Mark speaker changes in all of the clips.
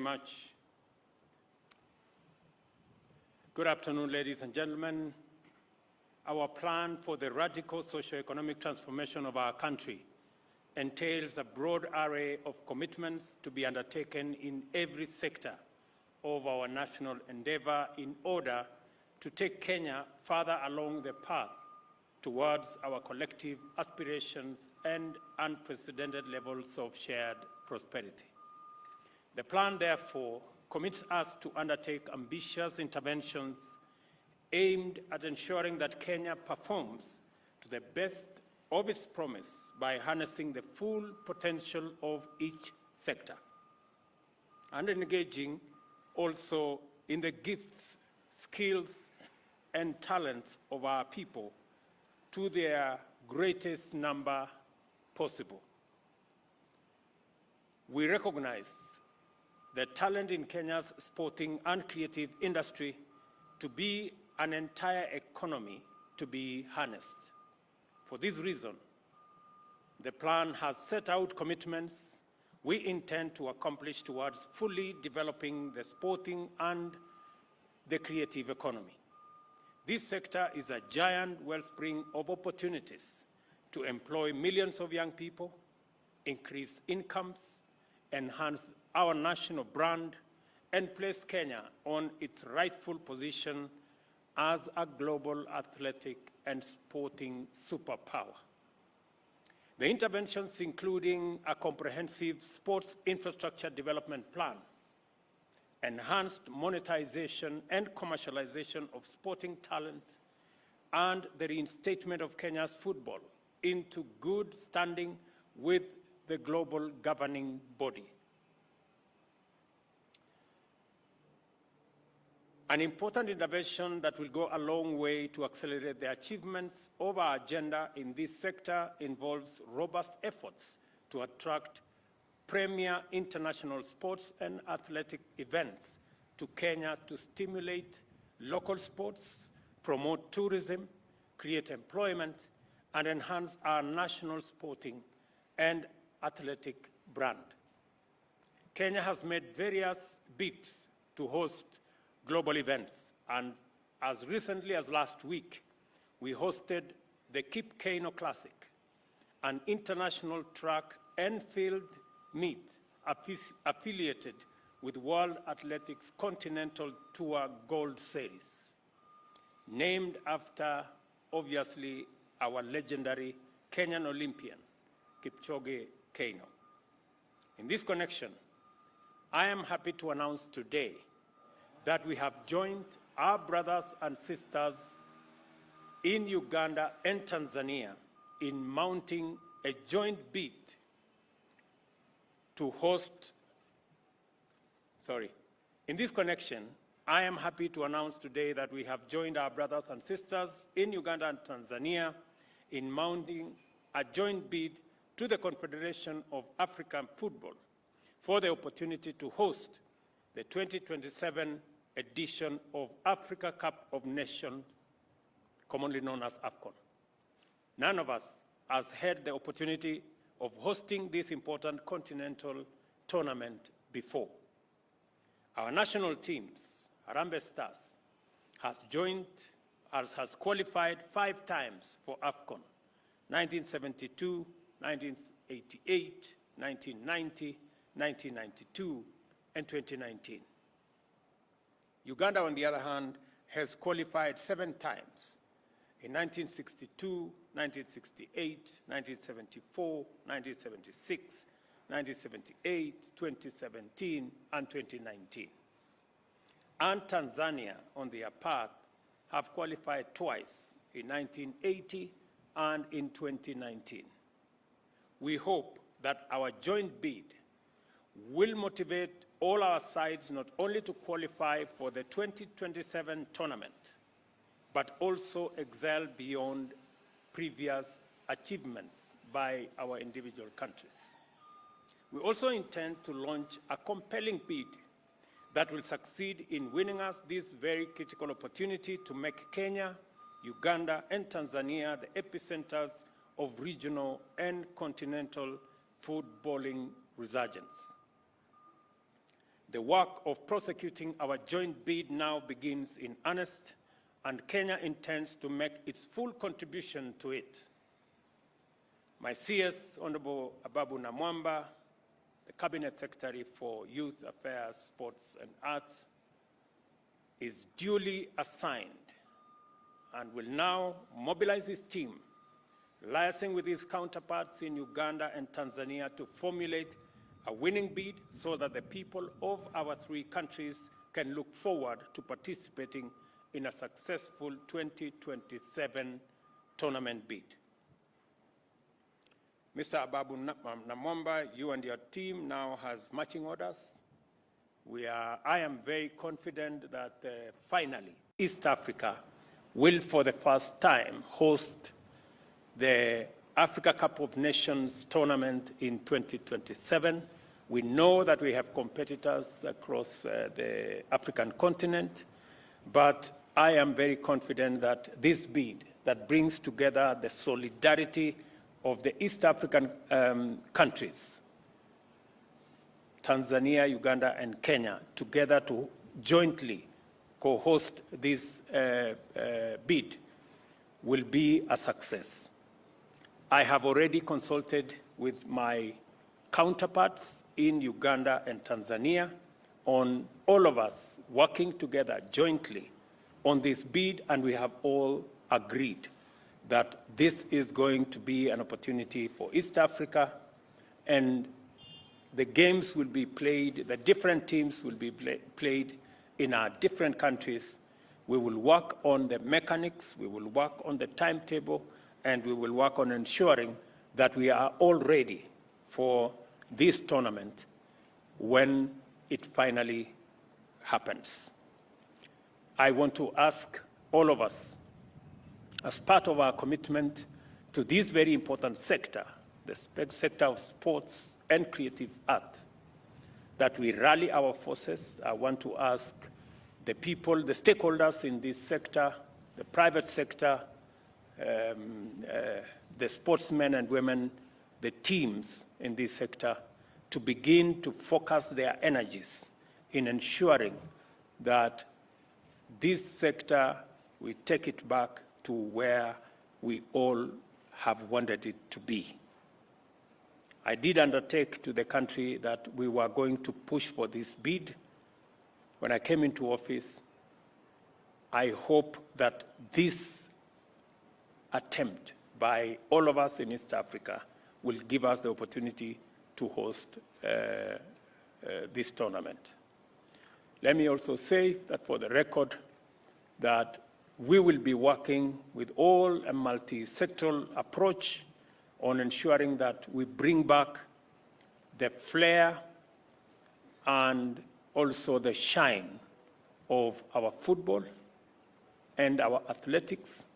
Speaker 1: much. Good afternoon, ladies and gentlemen. Our plan for the radical socio-economic transformation of our country entails a broad array of commitments to be undertaken in every sector of our national endeavor in order to take Kenya further along the path towards our collective aspirations and unprecedented levels of shared prosperity. The plan, therefore, commits us to undertake ambitious interventions aimed at ensuring that Kenya performs to the best of its promise by harnessing the full potential of each sector and engaging also in the gifts, skills, and talents of our people to their greatest number possible. We recognize the talent in Kenya's sporting and creative industry to be an entire economy to be harnessed. For this reason, the plan has set out commitments we intend to accomplish towards fully developing the sporting and the creative economy. This sector is a giant wellspring of opportunities to employ millions of young people, increase incomes, enhance our national brand, and place Kenya on its rightful position as a global athletic and sporting superpower. The interventions, including a comprehensive sports infrastructure development plan, enhanced monetization and commercialization of sporting talent, and the reinstatement of Kenya's football into good standing with the global governing body. An important intervention that will go a long way to accelerate the achievements of our agenda in this sector involves robust efforts to attract premier international sports and athletic events to Kenya to stimulate local sports, promote tourism, create employment, and enhance our national sporting and athletic brand. Kenya has made various bids to host global events, and as recently as last week, we hosted the Kip Keino Classic, an international track and field meet affiliated with World Athletics Continental Tour Gold Series, named after, obviously, our legendary Kenyan Olympian, Kipchoge Keino. In this connection, I am happy to announce today that we have joined our brothers and sisters in Uganda and Tanzania in mounting a joint bid to host, In this connection, I am happy to announce today that we have joined our brothers and sisters in Uganda and Tanzania in mounting a joint bid to the Confederation of African Football for the opportunity to host the 2027 edition of Africa Cup of Nations, commonly known as AFCON. None of us has had the opportunity of hosting this important continental tournament before. Our national teams, Harambee Stars, has qualified 5 times for AFCON: 1972, 1988, 1990, 1992, and 2019. Uganda, on the other hand, has qualified 7 times: in 1962, 1968, 1974, 1976, 1978, 2017, and 2019. And Tanzania, on their part, have qualified twice, in 1980 and in 2019. We hope that our joint bid will motivate all our sides not only to qualify for the 2027 tournament, but also excel beyond previous achievements by our individual countries. We also intend to launch a compelling bid that will succeed in winning us this very critical opportunity to make Kenya, Uganda, and Tanzania the epicenters of regional and continental footballing resurgence. The work of prosecuting our joint bid now begins in earnest, and Kenya intends to make its full contribution to it. My CS, Honorable Ababu Namwamba, the Cabinet Secretary for Youth Affairs, Sports and Arts, is duly assigned and will now mobilize his team, liaising with his counterparts in Uganda and Tanzania to formulate a winning bid so that the people of our three countries can look forward to participating in a successful 2027 tournament bid. Mr. Ababu Namwamba, you and your team now has marching orders. I am very confident that finally East Africa will for the first time host the Africa Cup of Nations tournament in 2027. We know that we have competitors across the African continent, but I am very confident that this bid that brings together the solidarity of the East African countries, Tanzania, Uganda, and Kenya, together to jointly co-host this bid, will be a success. I have already consulted with my counterparts in Uganda and Tanzania on all of us working together jointly on this bid, and we have all agreed that this is going to be an opportunity for East Africa, and the games will be played, the different teams will be played in our different countries. We will work on the mechanics, we will work on the timetable, and we will work on ensuring that we are all ready for this tournament when it finally happens. I want to ask all of us, as part of our commitment to this very important sector, the sector of sports and creative art, that we rally our forces. I want to ask the people, the stakeholders in this sector, the private sector, the sportsmen and women, the teams in this sector, to begin to focus their energies in ensuring that this sector, we take it back to where we all have wanted it to be. I did undertake to the country that we were going to push for this bid. When I came into office, I hope that this attempt by all of us in East Africa will give us the opportunity to host this tournament. Let me also say that for the record, that we will be working with all a multi-sectoral approach on ensuring that we bring back the flair and also the shine of our football and our athletics,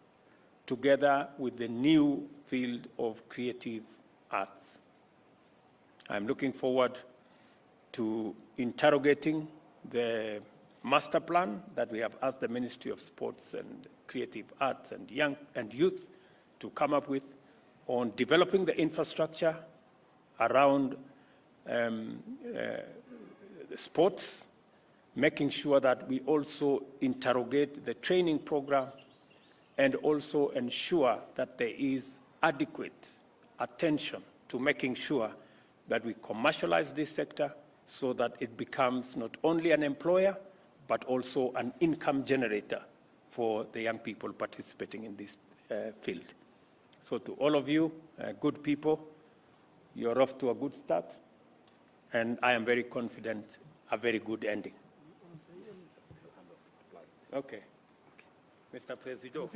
Speaker 1: together with the new field of creative arts. I'm looking forward to interrogating the master plan that we have asked the Ministry of Sports and Creative Arts and Young and Youth to come up with on developing the infrastructure around the sports, making sure that we also interrogate the training program and also ensure that there is adequate attention to making sure that we commercialize this sector so that it becomes not only an employer, but also an income generator for the young people participating in this field. So to all of you, good people, you're off to a good start, and I am very confident a very good ending. Okay. Mr. President.